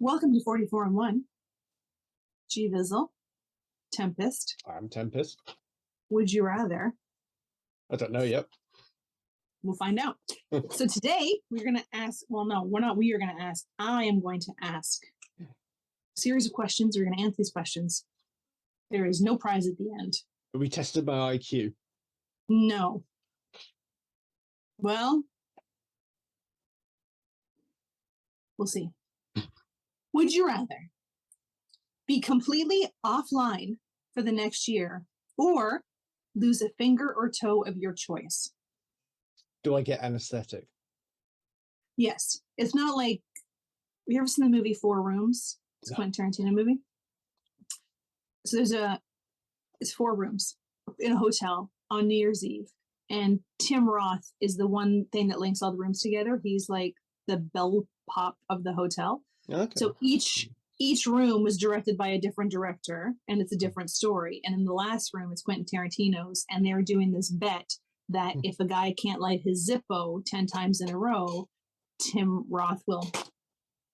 Welcome to 44 and 1. GVizzle. Tempest. I'm Tempest. Would you rather? I don't know yet. We'll find out. So today we're going to ask, well, no, we're not. We are going to ask. I am going to ask a series of questions. We're going to answer these questions. There is no prize at the end. We tested my IQ. No. Well, we'll see. Would you rather be completely offline for the next year or lose a finger or toe of your choice? Do I get anesthetic? Yes. It's not like, have you ever seen the movie 4 Rooms? It's a Quentin Tarantino movie. So it's 4 rooms in a hotel on New Year's Eve. And Tim Roth is the one thing that links all the rooms together. He's like the bell pop of the hotel. Okay. So each room was directed by a different director, and it's a different story. And in the last room, it's Quentin Tarantino's, and they're doing this bet that if a guy can't light his Zippo 10 times in a row, Tim Roth will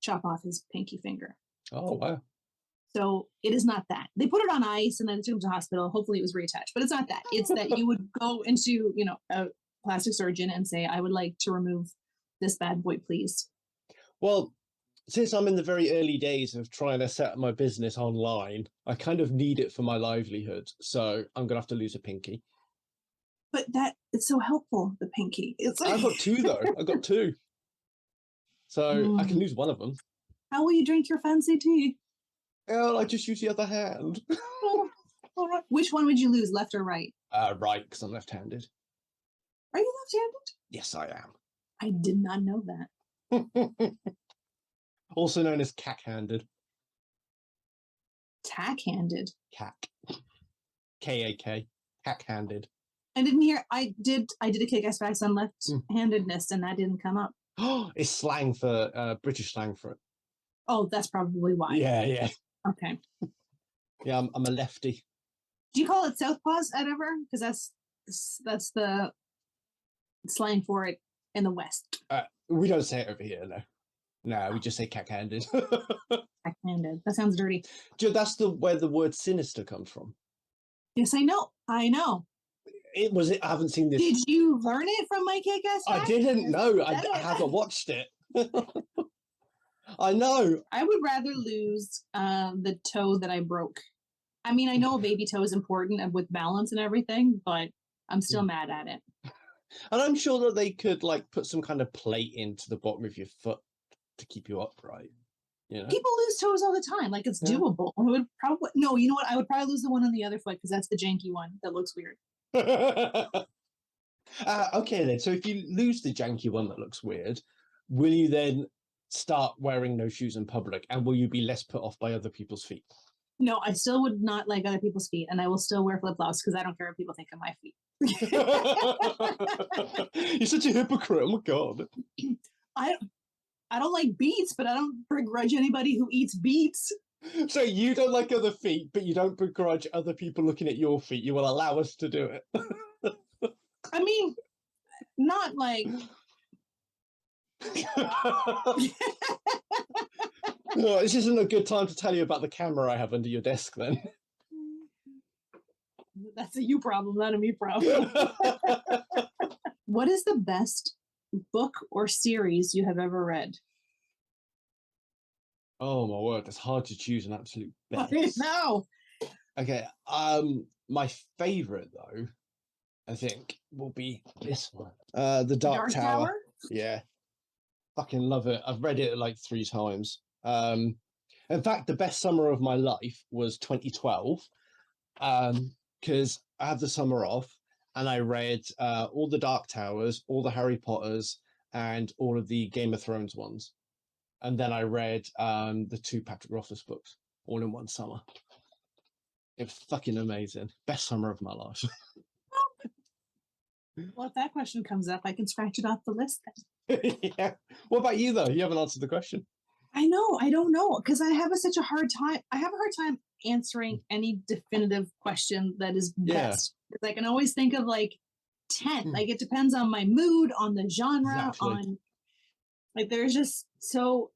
chop off his pinky finger. Oh, wow. So it is not that. They put it on ice and then took him to the hospital. Hopefully it was reattached, but it's not that. It's that you would go into, a plastic surgeon and say, I would like to remove this bad boy, please. Well, since I'm in the very early days of trying to set up my business online, I kind of need it for my livelihood. So I'm going to have to lose a pinky. But it's so helpful, the pinky. It's like... I've got 2, though. I've got 2. So I can lose one of them. How will you drink your fancy tea? Well, I just use the other hand. All right. Which one would you lose, left or right? Right, because I'm left-handed. Are you left-handed? Yes, I am. I did not know that. Also known as cack-handed. Tack-handed? Cack. K-A-K. Cack-handed. I didn't hear. I did a kick-ass facts on left-handedness, and that didn't come up. It's slang for British slang for it. Oh, that's probably why. Yeah. Okay. Yeah, I'm a lefty. Do you call it southpaws ever? Because that's the slang for it in the West. We don't say it over here, no. No, we just say cack-handed. Cack-handed. That sounds dirty. That's where the word sinister comes from. Yes, I know. I haven't seen this. Did you learn it from my kick-ass facts? I didn't know. I haven't watched it. I know. I would rather lose the toe that I broke. I mean, I know a baby toe is important and with balance and everything, but I'm still mad at it. And I'm sure that they could put some kind of plate into the bottom of your foot to keep you upright. People lose toes all the time. It's doable. I would probably you know what? I would probably lose the one on the other foot because that's the janky one that looks weird. Okay then. So if you lose the janky one that looks weird, will you then start wearing no shoes in public, and will you be less put off by other people's feet? No, I still would not like other people's feet, and I will still wear flip-flops because I don't care what people think of my feet. You're such a hypocrite. Oh my god. I don't like beets, but I don't begrudge anybody who eats beets. So you don't like other feet, but you don't begrudge other people looking at your feet. You will allow us to do it. I mean, not like... Oh, this isn't a good time to tell you about the camera I have under your desk then. That's a you problem, not a me problem. What is the best book or series you have ever read? Oh my word, it's hard to choose an absolute best. I know. Okay, my favorite though, I think, will be this one. The Dark Tower. Yeah. Fucking love it. I've read it 3 times. In fact, the best summer of my life was 2012, because I had the summer off and I read all the Dark Towers, all the Harry Potters, and all of the Game of Thrones ones. And then I read the 2 Patrick Rothfuss books all in one summer. It was fucking amazing. Best summer of my life. Well, if that question comes up, I can scratch it off the list then. Yeah. What about you, though? You haven't answered the question. I know. I don't know, because I have such a hard time. I have a hard time answering any definitive question that is best. I can always think of 10. It depends on my mood, on the genre, on there's just so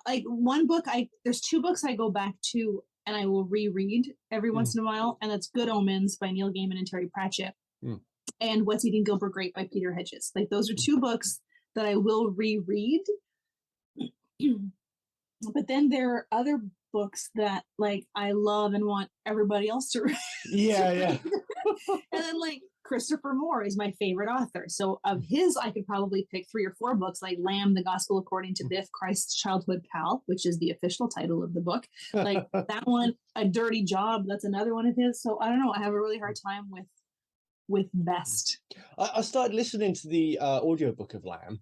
like one book, there's two books I go back to and I will reread every once in a while, and that's Good Omens by Neil Gaiman and Terry Pratchett, and What's Eating Gilbert Grape by Peter Hedges. Like those are two books that I will reread. But then there are other books that like I love and want everybody else to read. Yeah. And then like Christopher Moore is my favorite author. So of his, I could probably pick 3 or 4 books, like Lamb, The Gospel According to Biff, Christ's Childhood Pal, which is the official title of the book. Like that one, A Dirty Job, that's another one of his. So I don't know, I have a really hard time with best. I started listening to the audiobook of Lamb,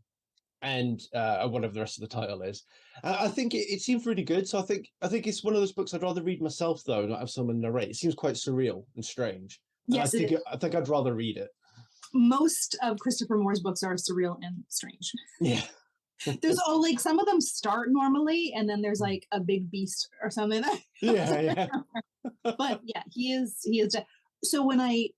and whatever the rest of the title is. I think it seems really good. So I think it's one of those books I'd rather read myself, though, not have someone narrate. It seems quite surreal and strange. Yes, I think I'd rather read it. Most of Christopher Moore's books are surreal and strange. Yeah. There's like some of them start normally, and then there's like a big beast or something. Yeah. But yeah, he is. So when I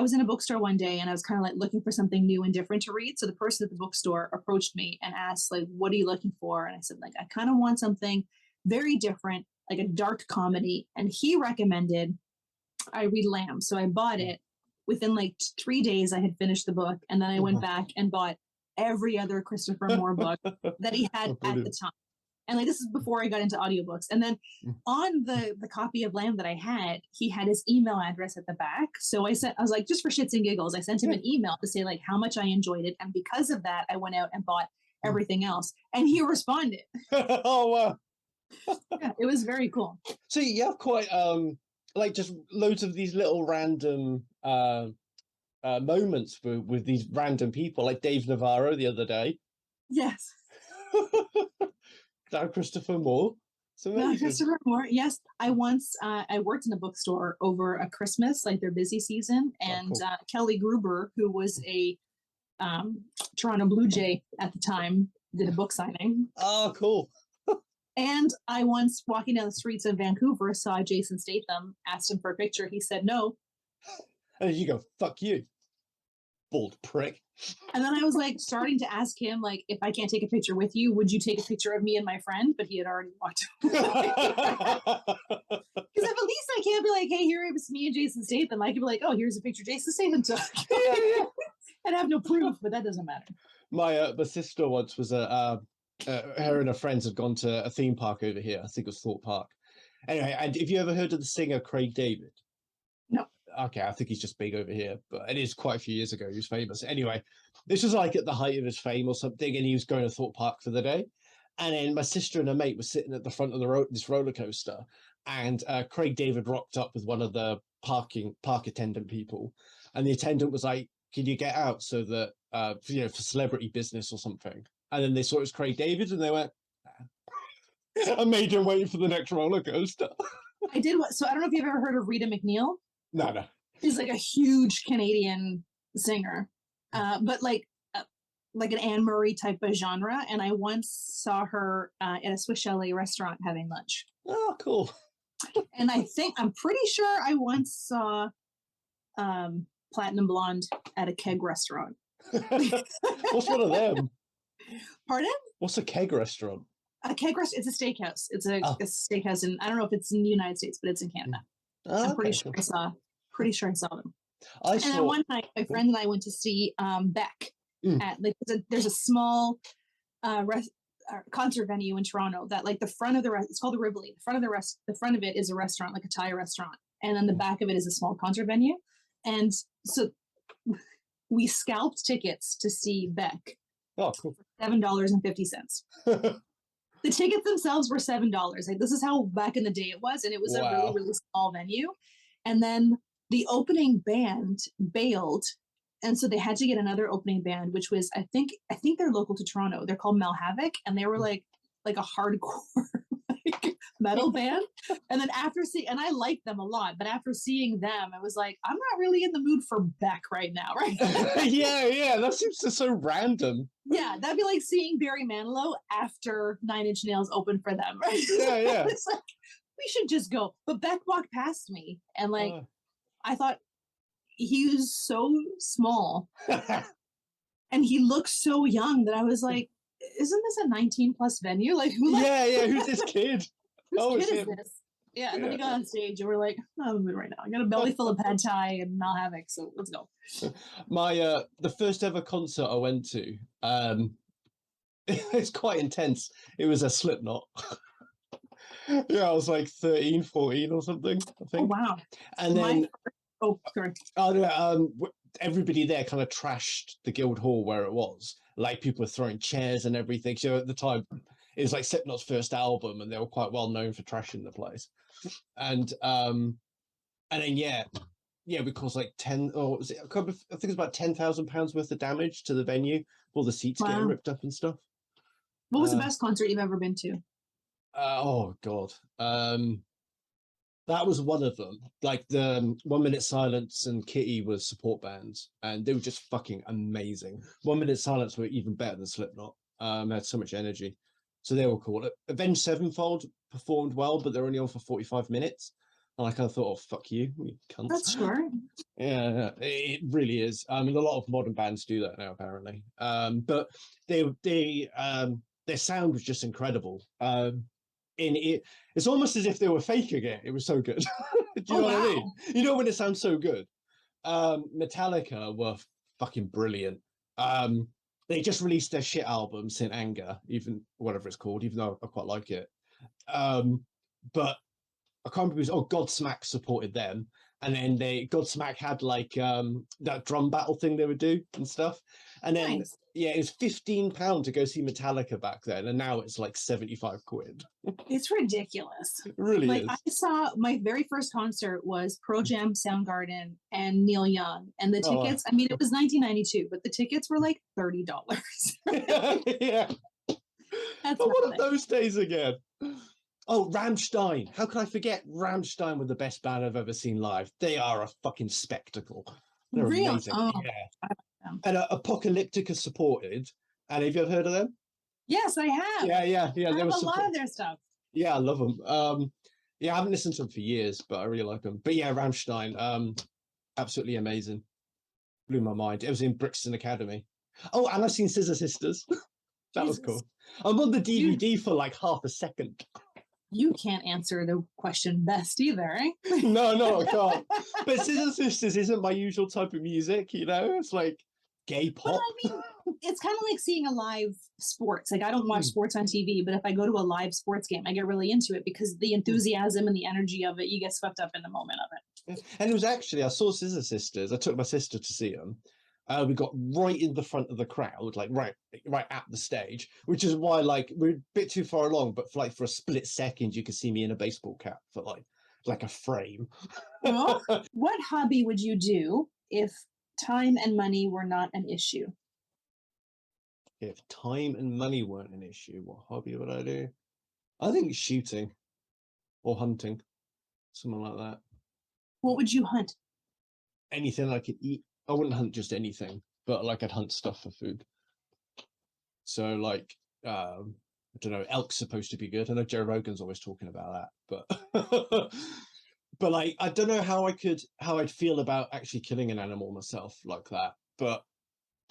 was in a bookstore one day and I was kind of like looking for something new and different to read. So the person at the bookstore approached me and asked like, what are you looking for? And I said, like, I kind of want something very different, like a dark comedy. And he recommended I read Lamb. So I bought it. Within like 3 days, I had finished the book. And then I went back and bought every other Christopher Moore book that he had at the time. And like, this is before I got into audiobooks. And then on the copy of Lamb that I had, he had his email address at the back. So I was like, just for shits and giggles, I sent him an email to say like how much I enjoyed it. And because of that, I went out and bought everything else. And he responded. Oh, wow. Yeah, it was very cool. So you have quite like just loads of these little random moments with these random people, like Dave Navarro the other day. Yes. Now Christopher Moore. No, Christopher Moore. Yes, I once I worked in a bookstore over a Christmas, like their busy season, and cool. Kelly Gruber, who was a Toronto Blue Jay at the time, did a book signing. Oh, cool. And I once, walking down the streets of Vancouver, saw Jason Statham, asked him for a picture. He said no. And you go, fuck you, bald prick. And then I was like starting to ask him, like, if I can't take a picture with you, would you take a picture of me and my friend? But he had already walked away. Because at least I can't be like, hey, here it was me and Jason Statham. I could be like, oh, here's a picture Jason Statham took. Yeah. And have no proof, but that doesn't matter. My sister once was her and her friends had gone to a theme park over here. I think it was Thorpe Park. Anyway, and have you ever heard of the singer Craig David? No. Okay, I think he's just big over here, but it is quite a few years ago. He was famous. Anyway, this was like at the height of his fame or something, and he was going to Thorpe Park for the day. And then my sister and her mate were sitting at the front of this roller coaster, and Craig David rocked up with one of the park attendant people, and the attendant was like, "Can you get out so that for celebrity business or something?" And then they saw it was Craig David, and they went, I made him wait for the next roller coaster. I did. So I don't know if you've ever heard of Rita McNeil. No. She's like a huge Canadian singer, but like an Anne Murray type of genre. And I once saw her at a Swiss Chalet restaurant having lunch. Oh, cool. And I'm pretty sure I once saw Platinum Blonde at a keg restaurant. What's one of them? Pardon? What's a keg restaurant? A keg restaurant. It's a steakhouse. It's a steakhouse, and I don't know if it's in the United States, but it's in Canada. Oh, I'm pretty sure I saw them. And then one night, my friend and I went to see Beck at there's a small concert venue in Toronto that like the front of the it's called the Rivoli. The front of it is a restaurant, like a Thai restaurant, and then the back of it is a small concert venue. And so we scalped tickets to see Beck. Oh, cool. $7.50. The tickets themselves were $7. Like this is how back in the day it was, and it was a really, really small venue. And then the opening band bailed, and so they had to get another opening band, which was I think they're local to Toronto. They're called Mel Havoc, and they were like a hardcore like metal band. And then and I liked them a lot, but after seeing them, I was like, I'm not really in the mood for Beck right now, right? yeah, that seems so random. Yeah, that'd be like seeing Barry Manilow after Nine Inch Nails opened for them, right? Yeah. It's like, we should just go. But Beck walked past me, and like, I thought he was so small, and he looked so young that I was like, isn't this a 19+ venue? Like, who? Yeah. Who's this kid? Whose kid is this? Yeah, and then we got on stage and we're like, I'm in the mood right now. I got a belly full of pad thai and Mal Havoc, so let's go. My the first ever concert I went to, it's quite intense. It was a Slipknot. Yeah, I was like 13, 14 or something, I think. Oh, wow. And then sorry. Everybody there kind of trashed the Guild Hall where it was. Like, people were throwing chairs and everything. So at the time, it was like Slipknot's first album, and they were quite well known for trashing the place. And then we caused like 10, or was it? I think it was about £10,000 worth of damage to the venue. All the seats getting ripped up and stuff. What was the best concert you've ever been to? Oh God, that was one of them. Like, the 1 Minute Silence and Kitty was support bands, and they were just fucking amazing. 1 Minute Silence were even better than Slipknot. They had so much energy, so they were cool. Avenged Sevenfold performed well, but they're only on for 45 minutes. And I kind of thought, oh, fuck you cunts. That's short. Yeah, it really is. I mean, a lot of modern bands do that now, apparently. But their sound was just incredible. It's almost as if they were faking it. It was so good. Do you know what I mean? You know when it sounds so good. Metallica were fucking brilliant. They just released their shit album, St. Anger, even whatever it's called, even though I quite like it. But I can't remember. Godsmack supported them, and then Godsmack had like that drum battle thing they would do and stuff. And then it was £15 to go see Metallica back then, and now it's like 75 quid. It's ridiculous. It really is. I saw my very first concert was Pearl Jam, Soundgarden, and Neil Young, and the tickets. I mean, it was 1992, but the tickets were like $30. Yeah. That's one of those days again. Oh, Rammstein. How could I forget? Rammstein were the best band I've ever seen live. They are a fucking spectacle. They're amazing. Oh, yeah. And Apocalyptica supported. And have you ever heard of them? Yes, I have. Yeah. I have a lot of their stuff. Yeah, I love them. I haven't listened to them for years, but I really like them. But yeah, Rammstein, absolutely amazing. Blew my mind. It was in Brixton Academy. Oh, and I've seen Scissor Sisters. That was cool. I'm on the DVD for like half a second. You can't answer the question best either, eh? No, I can't. But Scissor Sisters isn't my usual type of music, you know? It's like gay pop. But I mean, it's kind of like seeing a live sports. Like, I don't watch sports on TV, but if I go to a live sports game, I get really into it because the enthusiasm and the energy of it, you get swept up in the moment of it. And it was actually, I saw Scissor Sisters. I took my sister to see them. We got right in the front of the crowd, like right at the stage, which is why, like, we're a bit too far along, but for a split second, you could see me in a baseball cap for like a frame. Well, what hobby would you do if time and money were not an issue? If time and money weren't an issue, what hobby would I do? I think shooting or hunting, something like that. What would you hunt? Anything I could eat. I wouldn't hunt just anything, but like I'd hunt stuff for food. So like, I don't know, elk's supposed to be good. I know Joe Rogan's always talking about that, but but like, I don't know how I'd feel about actually killing an animal myself like that. But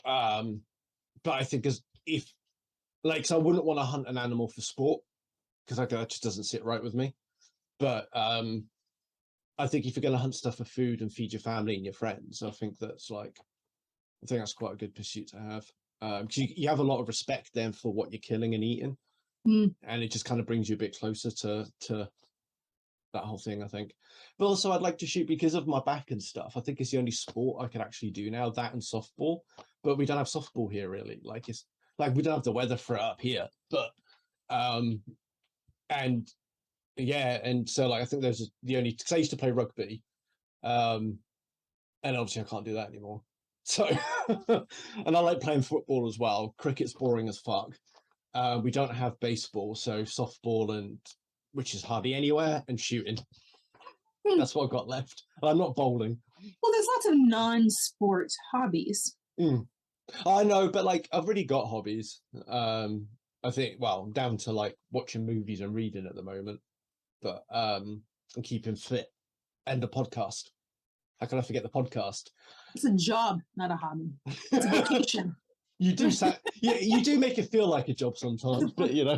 I think so I wouldn't want to hunt an animal for sport because that just doesn't sit right with me. But I think if you're going to hunt stuff for food and feed your family and your friends, I think that's quite a good pursuit to have. Because you have a lot of respect then for what you're killing and eating, and it just kind of brings you a bit closer to that whole thing, I think. But also, I'd like to shoot because of my back and stuff. I think it's the only sport I can actually do now, that and softball. But we don't have softball here, really. Like, it's like we don't have the weather for it up here. But and yeah, and so like I think those are the only, because I used to play rugby, and obviously I can't do that anymore. So and I like playing football as well. Cricket's boring as fuck. We don't have baseball, so softball, and which is hardly anywhere, and shooting. That's what I've got left. I'm not bowling. Well, there's lots of non-sport hobbies. I know, but like I've really got hobbies. I think, well, I'm down to like watching movies and reading at the moment, but I'm keeping fit, and the podcast. How can I forget the podcast? It's a job, not a hobby. It's a vacation. You do yeah, you do make it feel like a job sometimes, but you know.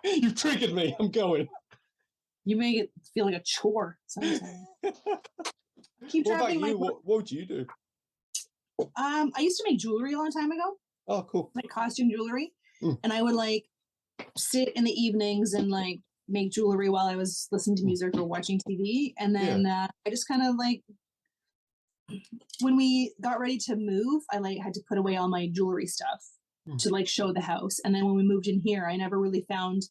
You've triggered me. I'm going. You make it feel like a chore sometimes. Keep what about trapping you? What would you do? I used to make jewelry a long time ago. Oh, cool. Like costume jewelry. And I would like sit in the evenings and like make jewelry while I was listening to music or watching TV. And then I just kind of like, when we got ready to move, I like had to put away all my jewelry stuff to like show the house. And then when we moved in here, I never really found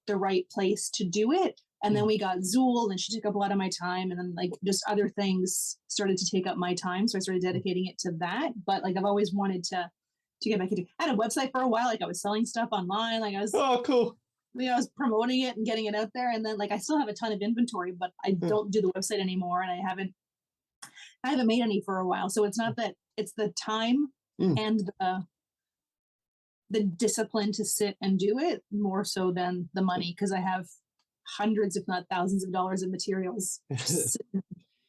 the right place to do it. And then we got Zool, and she took up a lot of my time, and then like just other things started to take up my time, so I started dedicating it to that. But like I've always wanted to get back into. I had a website for a while, like I was selling stuff online, like I was cool. You know, I was promoting it and getting it out there, and then like I still have a ton of inventory, but I don't do the website anymore, and I haven't made any for a while. So it's not that, it's the time and the discipline to sit and do it more so than the money, because I have hundreds, if not thousands of dollars of materials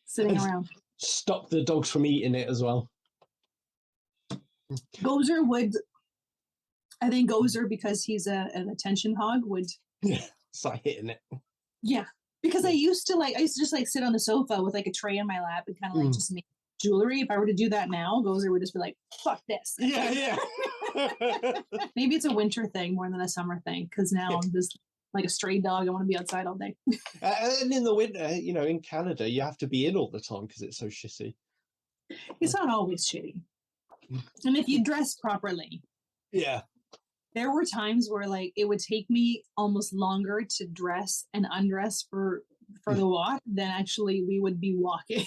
sitting around. Stop the dogs from eating it as well. Gozer would, I think Gozer, because he's an attention hog, would start hitting it. Yeah, because I used to just like sit on the sofa with like a tray in my lap and kind of like just make jewelry. If I were to do that now, Gozer would just be like, "Fuck this." Yeah. Maybe it's a winter thing more than a summer thing, because now I'm just like a stray dog. I want to be outside all day. And in the winter, you know, in Canada, you have to be in all the time because it's so shitty. It's not always shitty. And if you dress properly. Yeah. There were times where like it would take me almost longer to dress and undress for the walk than actually we would be walking.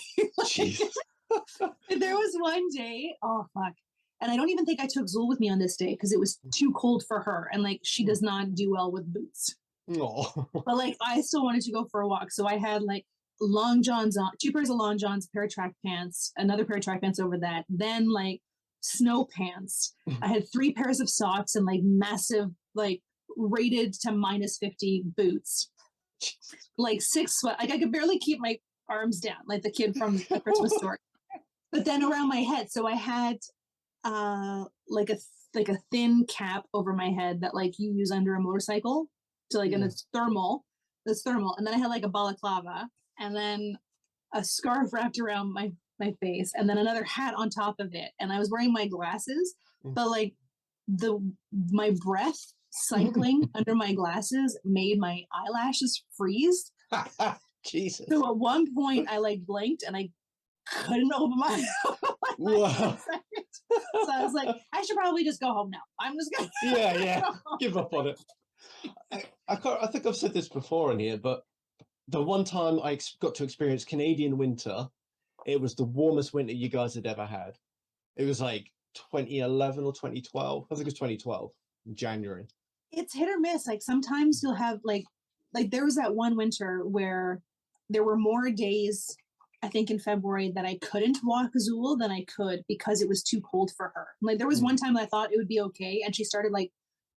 There was one day, oh fuck. And I don't even think I took Zool with me on this day because it was too cold for her. And like she does not do well with boots. But like I still wanted to go for a walk. So I had like long johns on, 2 pairs of long johns, a pair of track pants, another pair of track pants over that, then like snow pants. I had 3 pairs of socks and like massive, like rated to -50 boots. Like 6 sweat. Like I could barely keep my arms down, like the kid from the Christmas Story. But then around my head, so I had like a thin cap over my head that like you use under a motorcycle to like, and it's thermal. And then I had like a balaclava, and then a scarf wrapped around my face, and then another hat on top of it. And I was wearing my glasses, but like my breath cycling under my glasses made my eyelashes freeze. Jesus. So at one point I like blinked and I couldn't open my eyes. So I was like, I should probably just go home now. I'm just gonna give up on it. I think I've said this before in here, but the one time I got to experience Canadian winter, it was the warmest winter you guys had ever had. It was like 2011 or 2012. I think it was 2012 in January. It's hit or miss. Like sometimes you'll have like there was that one winter where there were more days, I think in February, that I couldn't walk Zool than I could because it was too cold for her. Like there was one time that I thought it would be okay, and she started like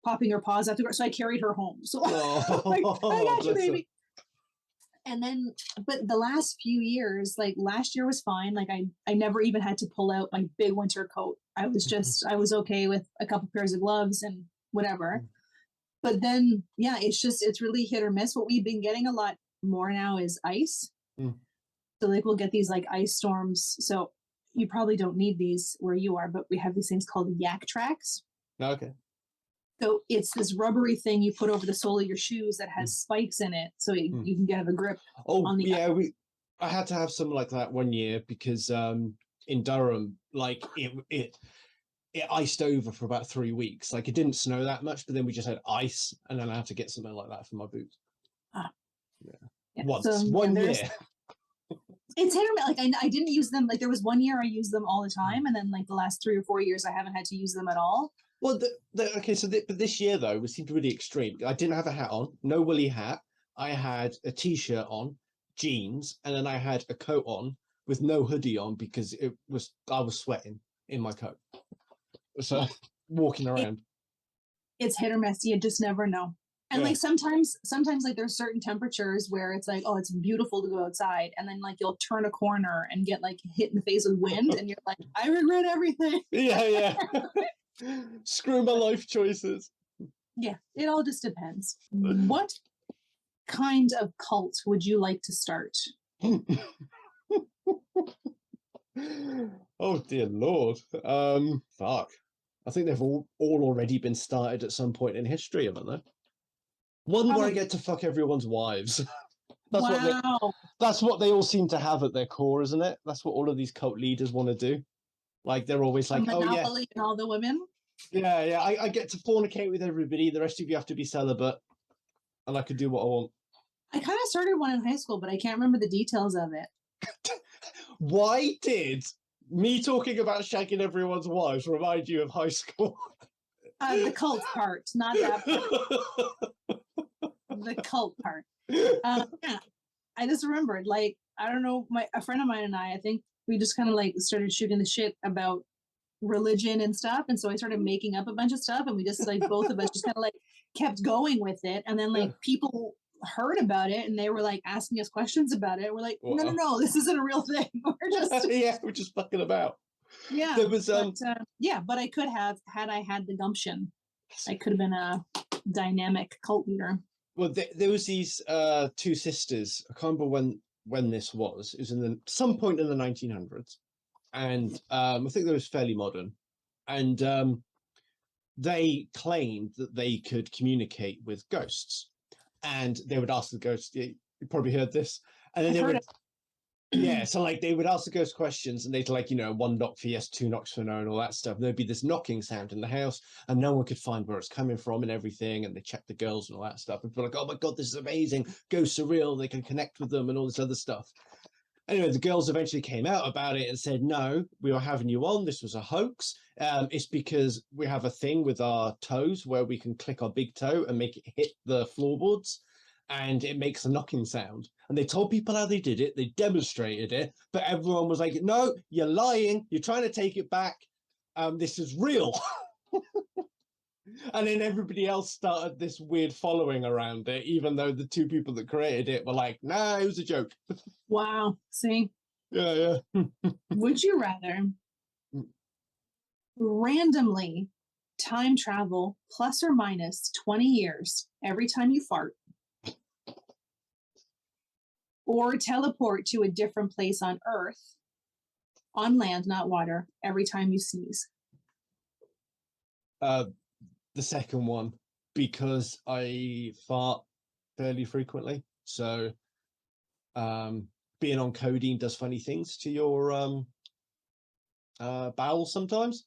popping her paws after, so I carried her home. So like, I got you, baby. And then, but the last few years, like last year was fine. Like I never even had to pull out my big winter coat. I was okay with a couple pairs of gloves and whatever. But then, yeah, it's really hit or miss. What we've been getting a lot more now is ice. So like we'll get these like ice storms. So you probably don't need these where you are, but we have these things called yak tracks. Okay. So it's this rubbery thing you put over the sole of your shoes that has spikes in it, so you can have a grip. On the I had to have some like that one year because in Durham, like it iced over for about 3 weeks. Like it didn't snow that much, but then we just had ice, and then I had to get something like that for my boots. Once, so, one year. It's hit or miss. Like I didn't use them. Like there was 1 year I used them all the time, and then like the last 3 or 4 years I haven't had to use them at all. Well, but this year though, it seemed really extreme. I didn't have a hat on, no woolly hat. I had a t-shirt on, jeans, and then I had a coat on with no hoodie on because I was sweating in my coat. So walking around. It's hit or miss. You just never know. And like sometimes like there's certain temperatures where it's like, oh, it's beautiful to go outside, and then like you'll turn a corner and get like hit in the face with wind, and you're like, I regret everything. Yeah. Screw my life choices. Yeah, it all just depends. What kind of cult would you like to start? Oh dear Lord. Fuck. I think they've all already been started at some point in history, haven't they? One where I get to fuck everyone's wives. That's what they all seem to have at their core, isn't it? That's what all of these cult leaders want to do. Like they're always like, oh yeah, and all the women. Yeah. I get to fornicate with everybody. The rest of you have to be celibate, and I could do what I want. I kind of started one in high school, but I can't remember the details of it. Why did me talking about shagging everyone's wives remind you of high school? The cult part, not that part. The cult part. Yeah, I just remembered, like, I don't know, a friend of mine and I think we just kind of like started shooting the shit about religion and stuff, and so I started making up a bunch of stuff, and we just like both of us just kind of like kept going with it, and then like people heard about it and they were like asking us questions about it. We're like, no, this isn't a real thing. We're just we're just fucking about. Yeah, there was but I could have, had I had the gumption, I could have been a dynamic cult leader. Well, there was these two sisters. I can't remember when this was. It was in some point in the 1900s, and I think they was fairly modern, and they claimed that they could communicate with ghosts, and they would ask the ghosts. You probably heard this, and then they would. Yeah, so like they would ask the ghost questions, and they'd like, one knock for yes, two knocks for no, and all that stuff. And there'd be this knocking sound in the house, and no one could find where it's coming from and everything. And they checked the girls and all that stuff, and people were like, oh my god, this is amazing! Ghosts are real. They can connect with them and all this other stuff. Anyway, the girls eventually came out about it and said, no, we were having you on. This was a hoax. It's because we have a thing with our toes where we can click our big toe and make it hit the floorboards, and it makes a knocking sound. And they told people how they did it. They demonstrated it, but everyone was like, no, you're lying. You're trying to take it back. This is real. And then everybody else started this weird following around it, even though the two people that created it were like, nah, it was a joke. Wow. See? Yeah. Would you rather randomly time travel plus or minus 20 years every time you fart, or teleport to a different place on Earth, on land, not water, every time you sneeze? The second one, because I fart fairly frequently. So being on codeine does funny things to your bowels sometimes.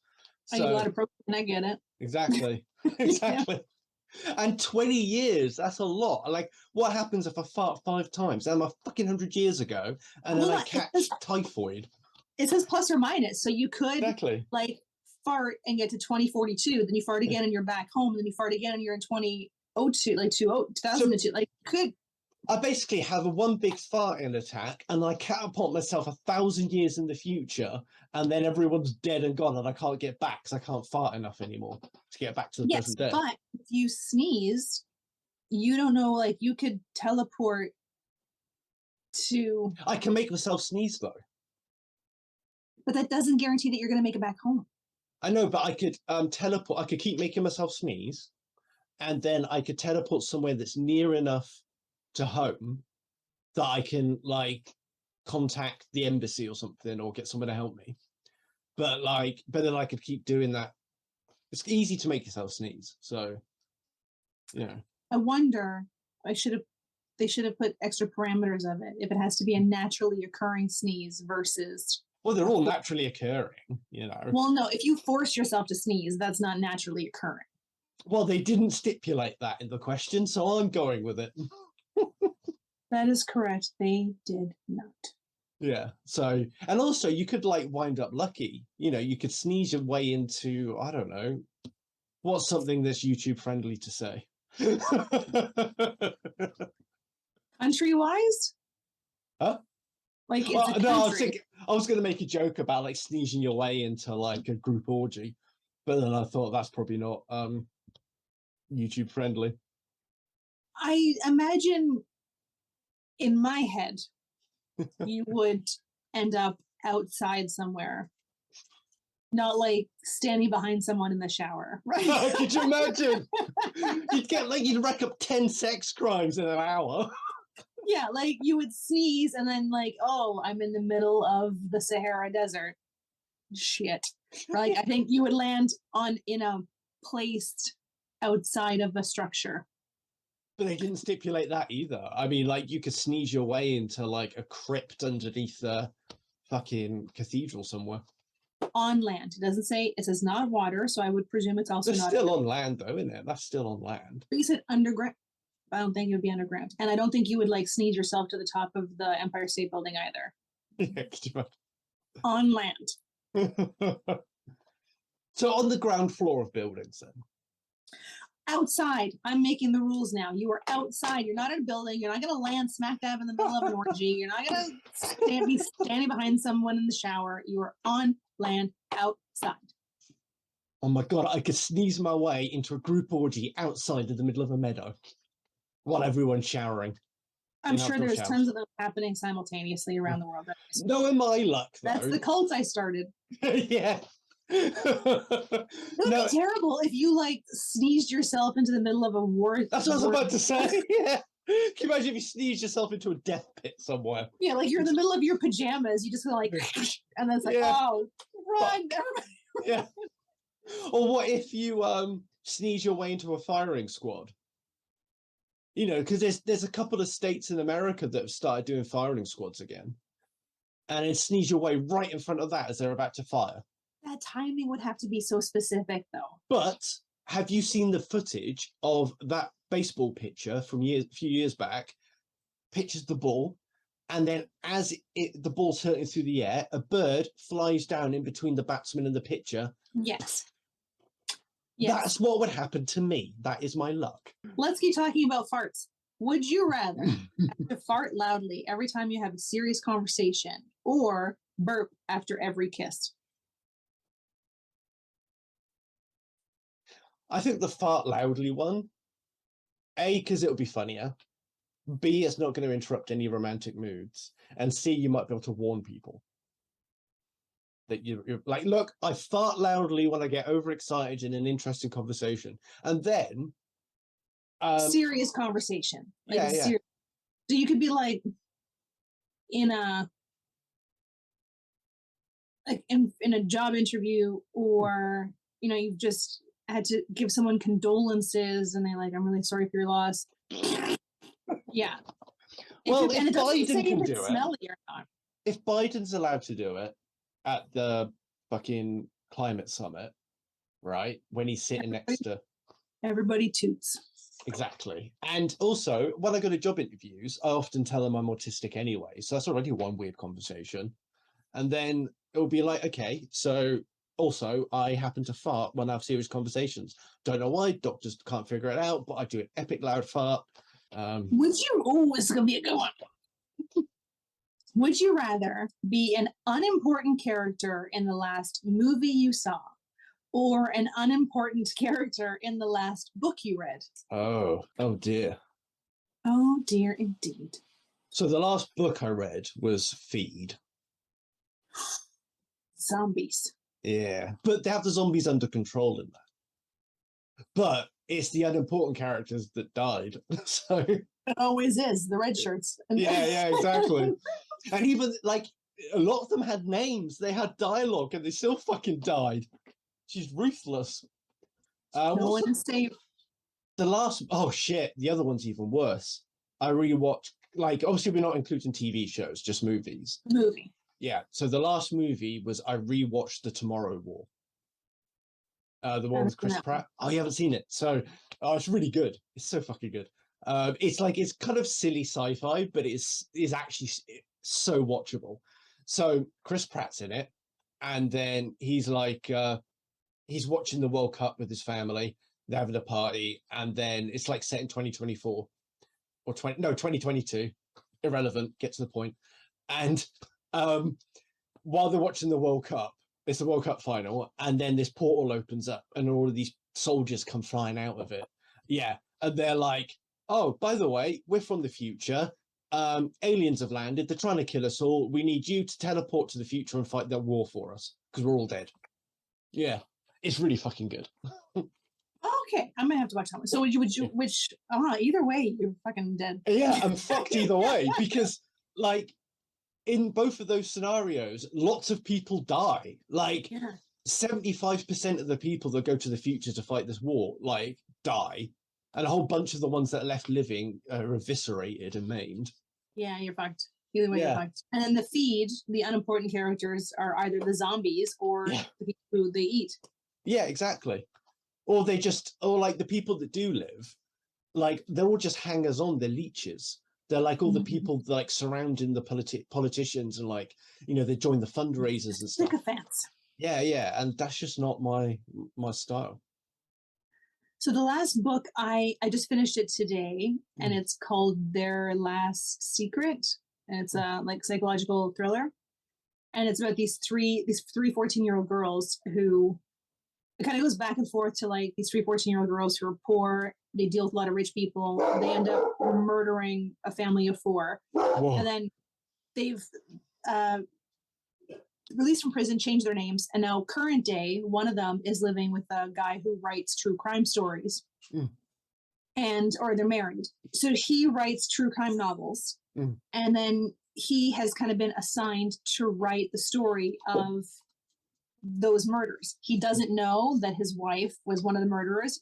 I eat a lot of protein, I get it. Exactly. Exactly. Yeah. And 20 years, that's a lot. Like, what happens if I fart 5 times? I'm a fucking 100 years ago, and then I catch typhoid. It says plus or minus, so you could like fart and get to 2042, then you fart again and you're back home, then you fart again and you're in 2002, like 2002. So, like, could I basically have a one big farting attack, and I catapult myself 1,000 years in the future, and then everyone's dead and gone, and I can't get back because I can't fart enough anymore to get back to the present day. But if you sneeze, you don't know, like, you could teleport to... I can make myself sneeze, though. But that doesn't guarantee that you're going to make it back home. I know, but I could teleport. I could keep making myself sneeze, and then I could teleport somewhere that's near enough to home that I can like contact the embassy or something, or get someone to help me. But then I could keep doing that. It's easy to make yourself sneeze, so I wonder, they should have put extra parameters of it, if it has to be a naturally occurring sneeze versus... Well, they're all naturally occurring, Well, no, if you force yourself to sneeze, that's not naturally occurring. Well, they didn't stipulate that in the question, so I'm going with it. That is correct. They did not. Yeah. So, and also you could like wind up lucky. You could sneeze your way into, I don't know, what's something that's YouTube friendly to say? Country-wise? Huh? Like, no, I was going to make a joke about like sneezing your way into like a group orgy, but then I thought that's probably not YouTube friendly. I imagine in my head, you would end up outside somewhere, not like standing behind someone in the shower, right? Could you imagine? You'd rack up 10 sex crimes in an hour. Yeah, like you would sneeze and then like, oh, I'm in the middle of the Sahara Desert. Shit. Like I think you would land in a place outside of a structure. But they didn't stipulate that either. I mean, like you could sneeze your way into like a crypt underneath the fucking cathedral somewhere. On land. It doesn't say, it says not water, so I would presume it's also That's not still on land though, isn't it? That's still on land. But you said underground. I don't think it would be underground. And I don't think you would like sneeze yourself to the top of the Empire State Building either. Yeah, on land. So on the ground floor of buildings then? Outside. I'm making the rules now. You are outside. You're not in a building. You're not going to land smack dab in the middle of an orgy. You're not going to be standing behind someone in the shower. You are on land outside. Oh my God, I could sneeze my way into a group orgy outside in the middle of a meadow while everyone's showering. I'm sure there's tons of them happening simultaneously around the world. Knowing my luck, though. That's the cult I started. Yeah. It would be terrible if you like sneezed yourself into the middle of a war. That's what I was about to say. Yeah. Can you imagine if you sneeze yourself into a death pit somewhere? Yeah, like you're in the middle of your pajamas, you just go like, and then it's like, oh, run! Yeah. Or what if you sneeze your way into a firing squad? You know, because there's a couple of states in America that have started doing firing squads again, and then sneeze your way right in front of that as they're about to fire. That timing would have to be so specific, though. But have you seen the footage of that baseball pitcher from a few years back? Pitches the ball, and then as the ball's hurtling through the air, a bird flies down in between the batsman and the pitcher. Yes. Yes. That's what would happen to me. That is my luck. Let's keep talking about farts. Would you rather have to fart loudly every time you have a serious conversation or burp after every kiss? I think the fart loudly one. A, because it'll be funnier. B, it's not going to interrupt any romantic moods. And C, you might be able to warn people. That you're like, look, I fart loudly when I get overexcited in an interesting conversation. And then... serious conversation. Like yeah. So you could be like, in a job interview, or, you know, you've just had to give someone condolences and they're like, I'm really sorry for your loss. Yeah. Well, and it doesn't say can if do it's it. smelly or not. If Biden's allowed to do it at the fucking climate summit, right? When he's sitting next to... Everybody toots. Exactly. And also, when I go to job interviews, I often tell them I'm autistic anyway. So that's already one weird conversation. And then it'll be like, okay, so also I happen to fart when I have serious conversations. Don't know why, doctors can't figure it out, but I do an epic loud fart. Would you... Oh, this is going to be a good one. Would you rather be an unimportant character in the last movie you saw, or an unimportant character in the last book you read? Oh dear. Oh dear, indeed. So the last book I read was Feed. Zombies. Yeah, but they have the zombies under control in that. But it's the unimportant characters that died. So it always is, the red shirts. Yeah, exactly. And even like a lot of them had names, they had dialogue, and they still fucking died. She's ruthless. No one is safe. The last, oh shit, the other one's even worse. I rewatched, like, obviously we're not including TV shows, just movies. Movie. Yeah, so the last movie was I rewatched The Tomorrow War. The one with Chris Pratt. Oh, you haven't seen it? So, it's really good. It's so fucking good. It's kind of silly sci-fi, but it's actually so watchable. So Chris Pratt's in it, and then he's like, he's watching the World Cup with his family. They're having a party, and then it's like set in 2024 or 2022. Irrelevant. Get to the point. And while they're watching the World Cup, it's the World Cup final, and then this portal opens up, and all of these soldiers come flying out of it. Yeah, and they're like, oh, by the way, we're from the future. Aliens have landed. They're trying to kill us all. We need you to teleport to the future and fight their war for us because we're all dead. Yeah, it's really fucking good. Okay, I might have to watch that one. So either way, you're fucking dead. Yeah, I'm fucked either way because, like, in both of those scenarios, lots of people die. Like, 75% of the people that go to the future to fight this war, like, die. And a whole bunch of the ones that are left living are eviscerated and maimed. Yeah, you're fucked. Either way, you're fucked. And then the feed, the unimportant characters are either the zombies or the people who they eat. Yeah, exactly. Or like the people that do live, like they're all just hangers on, they're leeches. They're like all the people like surrounding the politicians and like, you know, they join the fundraisers and stuff. Sycophants. Yeah. And that's just not my style. So the last book, I just finished it today, and it's called Their Last Secret. And it's a like psychological thriller. And it's about these three 14-year-old girls who, it kind of goes back and forth to like these 3 14-year-old girls who are poor. They deal with a lot of rich people. They end up murdering a family of 4. Whoa. And then they've released from prison, changed their names. And now current day, one of them is living with a guy who writes true crime stories. Or they're married. So he writes true crime novels. And then he has kind of been assigned to write the story of those murders. He doesn't know that his wife was one of the murderers.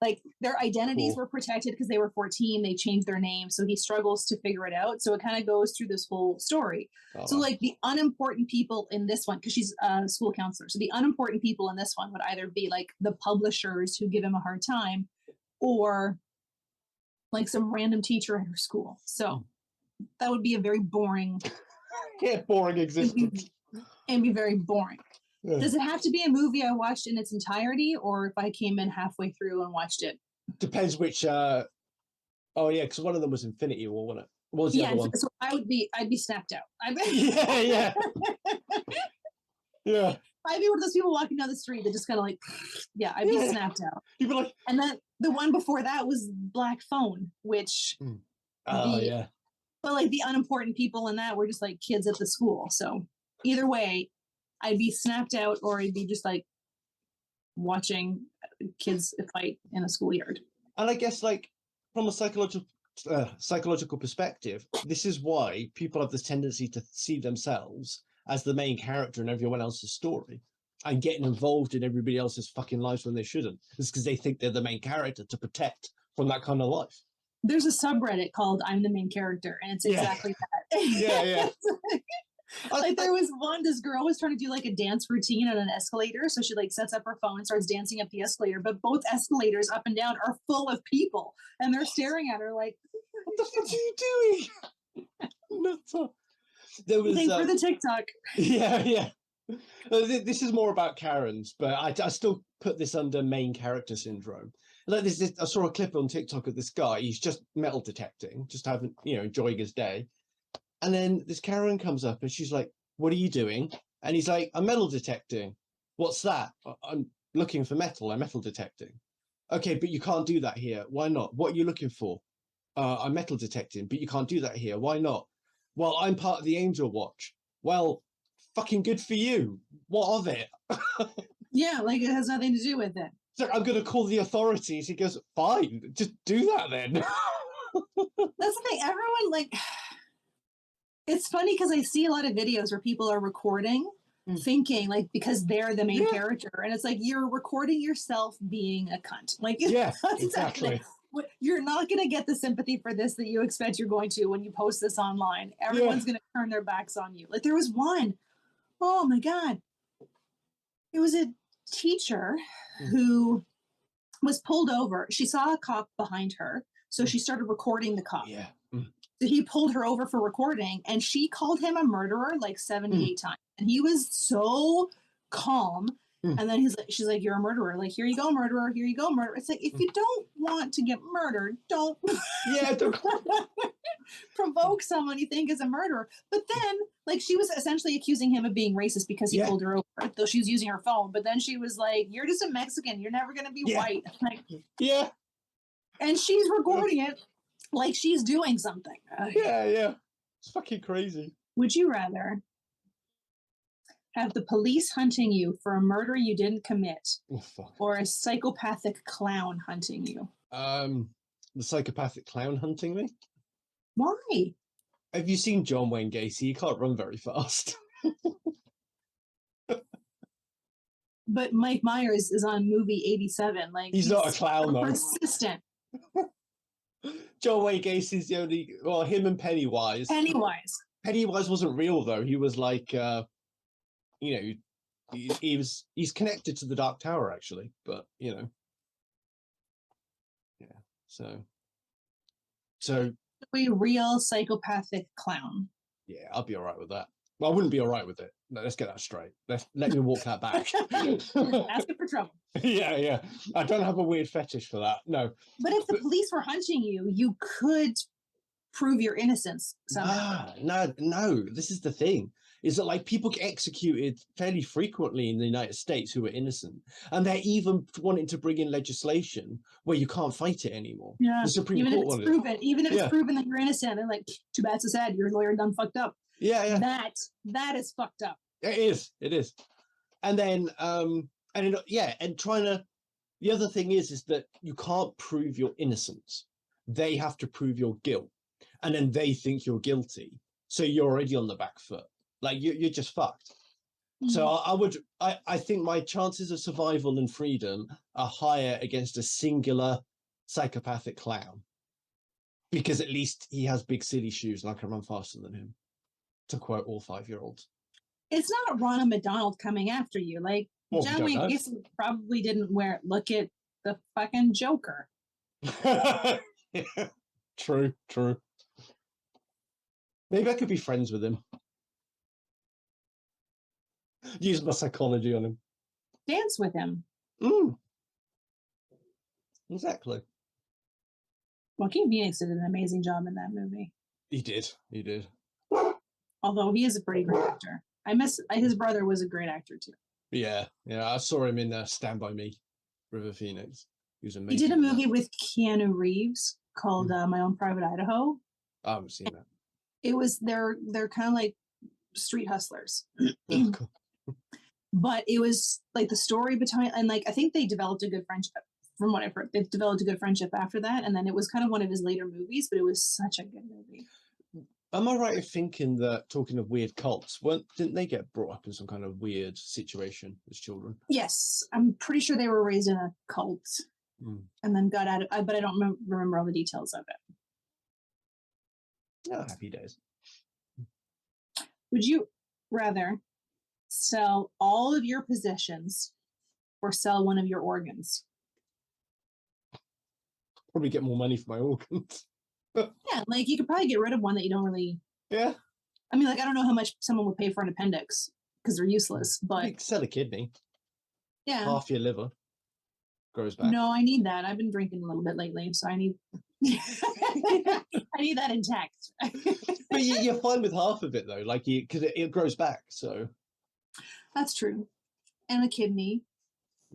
Like their identities were protected because they were 14. They changed their name, so he struggles to figure it out. So it kind of goes through this whole story. So like the unimportant people in this one, because she's a school counselor, so the unimportant people in this one would either be like the publishers who give him a hard time, or like some random teacher at her school. So that would be a very boring boring existence. And be very boring. Yeah. Does it have to be a movie I watched in its entirety, or if I came in halfway through and watched it? Depends which. Oh yeah, because one of them was Infinity War, wasn't it? What was the other one? So I'd be snapped out. Yeah. Yeah. I'd be one of those people walking down the street that just kind of like, I'd be snapped out. You'd be like, and then the one before that was Black Phone, which. Yeah. But like the unimportant people in that were just like kids at the school. So either way, I'd be snapped out, or I'd be just like watching kids fight in a schoolyard. And I guess like from a psychological perspective, this is why people have this tendency to see themselves as the main character in everyone else's story and getting involved in everybody else's fucking lives when they shouldn't. It's because they think they're the main character to protect from that kind of life. There's a subreddit called I'm the Main Character, and it's exactly that. Yeah. Like there was one, this girl was trying to do like a dance routine on an escalator. So she like sets up her phone and starts dancing up the escalator, but both escalators up and down are full of people and they're staring at her like, what the fuck are you doing? There was for the TikTok. Yeah. This is more about Karens, but I still put this under main character syndrome. Like this, I saw a clip on TikTok of this guy. He's just metal detecting, just having, enjoying his day. And then this Karen comes up and she's like, what are you doing? And he's like, I'm metal detecting. What's that? I'm looking for metal. I'm metal detecting. Okay, but you can't do that here. Why not? What are you looking for? I'm metal detecting, but you can't do that here. Why not? Well, I'm part of the Angel Watch. Well, fucking good for you. What of it? Yeah, like it has nothing to do with it. It's like, I'm going to call the authorities. He goes, fine, just do that then. That's the thing. Everyone, like, it's funny because I see a lot of videos where people are recording thinking, like, because they're the main character. And it's like, you're recording yourself being a cunt. Like, exactly. You're not going to get the sympathy for this that you expect you're going to when you post this online. Everyone's going to turn their backs on you. Like, there was one, oh my God. It was a teacher who was pulled over. She saw a cop behind her, so she started recording the cop. Yeah. So he pulled her over for recording, and she called him a murderer like 78 times. And he was so calm. And then she's like, you're a murderer. Like, here you go, murderer. Here you go, murderer. It's like, if you don't want to get murdered, don't provoke someone you think is a murderer. But then, like, she was essentially accusing him of being racist because he pulled her over, though she was using her phone. But then she was like, you're just a Mexican. You're never going to be white. Like, And she's recording it like she's doing something. Yeah. It's fucking crazy. Would you rather have the police hunting you for a murder you didn't commit, or a psychopathic clown hunting you? The psychopathic clown hunting me? Why? Have you seen John Wayne Gacy? He can't run very fast. But Mike Myers is on movie 87. Like he's not a clown, though. Persistent. John Wayne Gacy's the only. Well, him and Pennywise. Pennywise wasn't real though. He was like, he's connected to the Dark Tower actually, but yeah. So. A real psychopathic clown. Yeah, I'll be all right with that. Well, I wouldn't be all right with it. No, let's get that straight. Let me walk that back. Asking for trouble. Yeah. I don't have a weird fetish for that. No. But if the police were hunting you, you could prove your innocence somehow. No. This is the thing. Is that like people get executed fairly frequently in the United States who are innocent, and they're even wanting to bring in legislation where you can't fight it anymore. Yeah, the Supreme Court even if it's proven that you're innocent, and like, too bad, so sad, your lawyer done fucked up. Yeah. That is fucked up. It is. And then and trying to. The other thing is that you can't prove your innocence. They have to prove your guilt, and then they think you're guilty, so you're already on the back foot. Like you're just fucked. Mm-hmm. So I think my chances of survival and freedom are higher against a singular psychopathic clown, because at least he has big silly shoes and I can run faster than him, to quote all 5-year-olds. It's not Ronald McDonald coming after you. Like, John Wayne Gacy probably didn't look at the fucking Joker. Yeah. True. Maybe I could be friends with him. Use my psychology on him. Dance with him. Exactly. Joaquin Phoenix did an amazing job in that movie. He did. Although he is a pretty great actor. His brother was a great actor too. Yeah. I saw him in Stand By Me, River Phoenix. He was amazing. He did a movie with Keanu Reeves called My Own Private Idaho. I haven't seen that. It was they're kind of like street hustlers. Oh, cool. But it was like the story behind, and like I think they developed a good friendship. From what I've heard, they've developed a good friendship after that, and then it was kind of one of his later movies, but it was such a good movie. Am I right in thinking that, talking of weird cults, didn't they get brought up in some kind of weird situation as children? Yes, I'm pretty sure they were raised in a cult, and then got out of. But I don't remember all the details of it. Oh, happy days. Would you rather sell all of your possessions or sell one of your organs? Probably get more money for my organs. Yeah, like you could probably get rid of one that you don't really. Yeah. I mean, like I don't know how much someone would pay for an appendix because they're useless, but you could sell a kidney. Yeah. Half your liver grows back. No, I need that. I've been drinking a little bit lately, so I need. I need that intact. But you're fine with half of it though, like because it grows back. So. That's true, and a kidney.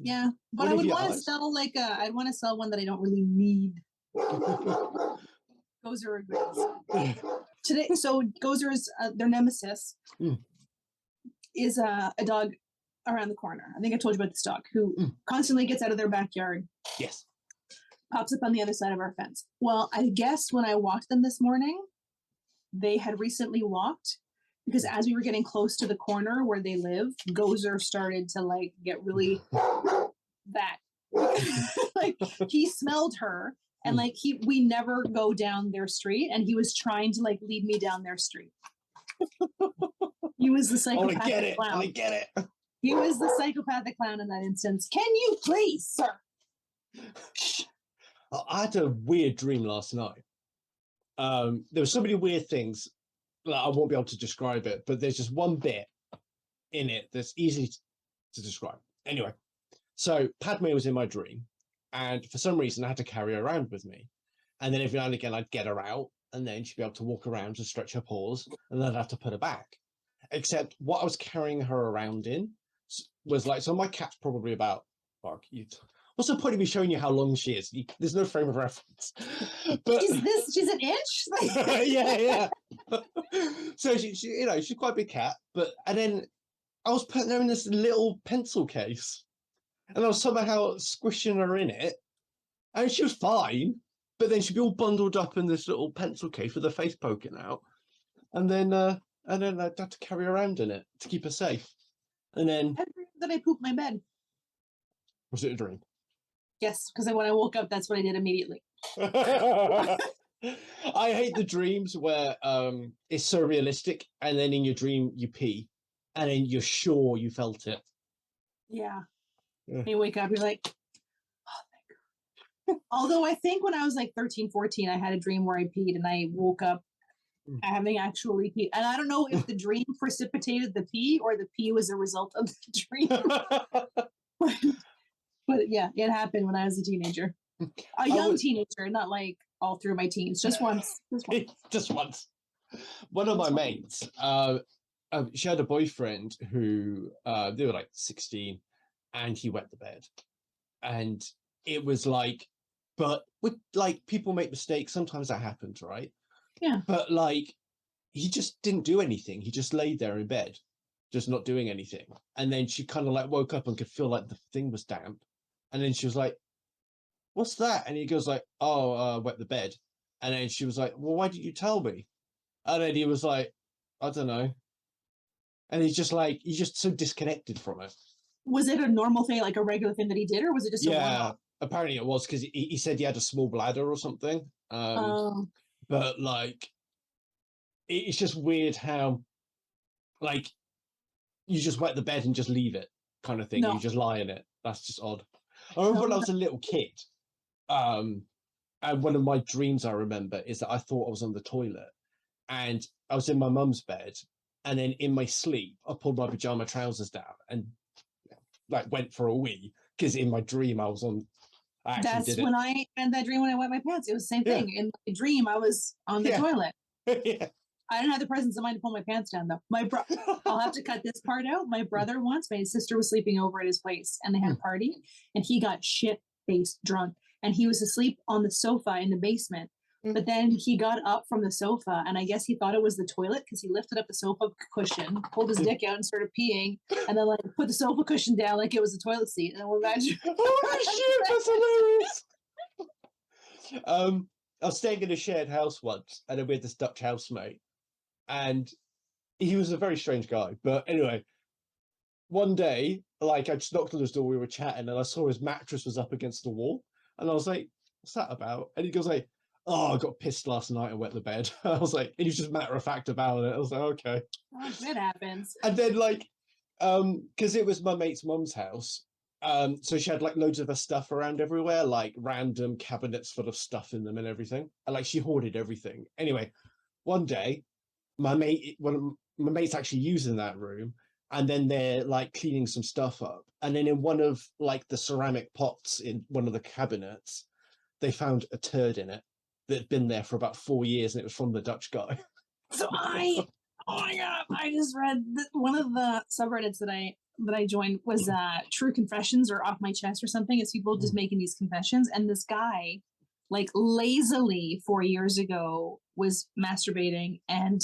Yeah, but I would want to sell I'd want to sell one that I don't really need. Gozer agrees. Today, so Gozer's their nemesis is a dog around the corner. I think I told you about this dog who constantly gets out of their backyard. Yes. Pops up on the other side of our fence. Well, I guess when I walked them this morning, they had recently walked. Because as we were getting close to the corner where they live, Gozer started to get really that. Like he smelled her, and we never go down their street, and he was trying to lead me down their street. He was the psychopathic clown. I get it. He was the psychopathic clown in that instance. Can you please, sir? I had a weird dream last night. There were so many weird things. I won't be able to describe it, but there's just one bit in it that's easy to describe. Anyway, so Padme was in my dream, and for some reason I had to carry her around with me. And then every now and again I'd get her out, and then she'd be able to walk around and stretch her paws, and then I'd have to put her back. Except what I was carrying her around in was so my cat's probably about, what's the point of me showing you how long she is? There's no frame of reference. But she's an inch. yeah. So she she's quite a big cat. And then I was putting her in this little pencil case, and I was somehow squishing her in it, and she was fine. But then she'd be all bundled up in this little pencil case with her face poking out, and then I had to carry her around in it to keep her safe. And then I pooped my bed. Was it a dream? Yes, because when I woke up, that's what I did immediately. I hate the dreams where it's so realistic, and then in your dream you pee, and then you're sure you felt it. Yeah. You wake up, you're like, oh my God. Although I think when I was like 13, 14, I had a dream where I peed, and I woke up having actually peed. And I don't know if the dream precipitated the pee or the pee was a result of the dream. But yeah, it happened when I was a teenager. A young teenager, not like all through my teens, just once. Just once. One of my mates, she had a boyfriend who they were like 16, and he wet the bed. And it was like, but with like people make mistakes, sometimes that happens, right? Yeah. But like he just didn't do anything. He just laid there in bed, just not doing anything. And then she kind of like woke up and could feel like the thing was damp. And then she was like, what's that? And he goes like, oh, wet the bed. And then she was like, well, why didn't you tell me? And then he was like, I don't know. And he's just so disconnected from it. Was it a normal thing, like a regular thing that he did, or was it just a one-off? Apparently it was, because he said he had a small bladder or something. But like, it's just weird how, like, you just wet the bed and just leave it, kind of thing. No. You just lie in it. That's just odd. I remember when I was a little kid, and one of my dreams I remember is that I thought I was on the toilet, and I was in my mum's bed, and then in my sleep I pulled my pajama trousers down and like went for a wee, because in my dream I was on. That's when I had that dream when I wet my pants. It was the same thing. In my dream I was on the toilet. Yeah. I didn't have the presence of mind to pull my pants down though. I'll have to cut this part out. My brother once, my sister was sleeping over at his place, and they had a party, and he got shit-faced drunk, and he was asleep on the sofa in the basement. But then he got up from the sofa, and I guess he thought it was the toilet, because he lifted up the sofa cushion, pulled his dick out, and started peeing, and then like put the sofa cushion down like it was a toilet seat. And then imagine. Oh shit, that's hilarious. I was staying in a shared house once, and then we had this Dutch housemate, and he was a very strange guy. But anyway, one day, like, I just knocked on his door, we were chatting, and I saw his mattress was up against the wall, and I was like, what's that about? And he goes like, oh, I got pissed last night and wet the bed. I was like, and he was just matter of fact about it. I was like, okay. Oh, it happens. And then like, because it was my mate's mum's house, so she had like loads of her stuff around everywhere, like random cabinets full of stuff in them and everything, and like she hoarded everything. Anyway, one day, one of my mates actually using that room, and then they're like cleaning some stuff up, and then in one of like the ceramic pots in one of the cabinets, they found a turd in it that had been there for about 4 years, and it was from the Dutch guy. So oh my God, I just read one of the subreddits that I joined was True Confessions or Off My Chest or something. It's people just making these confessions, and this guy, like, lazily 4 years ago was masturbating and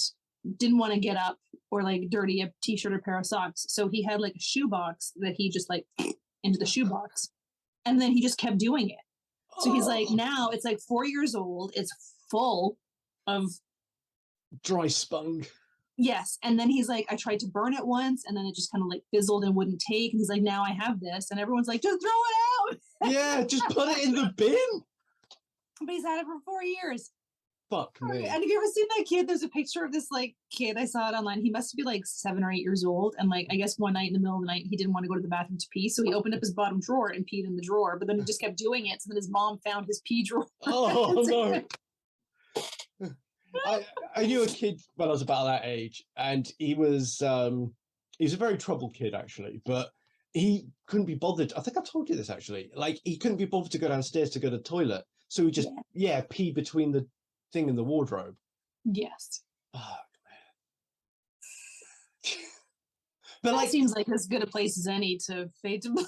didn't want to get up or like dirty a t-shirt or pair of socks, so he had like a shoebox that he just like into the shoebox, and then he just kept doing it. So he's like, now it's like 4 years old, it's full of dry spunk. Yes. And then he's like, I tried to burn it once, and then it just kind of like fizzled and wouldn't take. And he's like, now I have this. And everyone's like, just throw it out. Yeah, just put it in the bin. But he's had it for 4 years. Fuck me. And have you ever seen that kid? There's a picture of this like kid. I saw it online. He must be like 7 or 8 years old. And like, I guess one night in the middle of the night, he didn't want to go to the bathroom to pee. So he opened up his bottom drawer and peed in the drawer. But then he just kept doing it. So then his mom found his pee drawer. Oh, no. I knew a kid when I was about that age, and he was a very troubled kid, actually, but he couldn't be bothered. I think I told you this, actually. Like, he couldn't be bothered to go downstairs to go to the toilet. So he just, pee between the thing and the wardrobe. Yes. Oh, man. But that like, seems like as good a place as any to fade to black.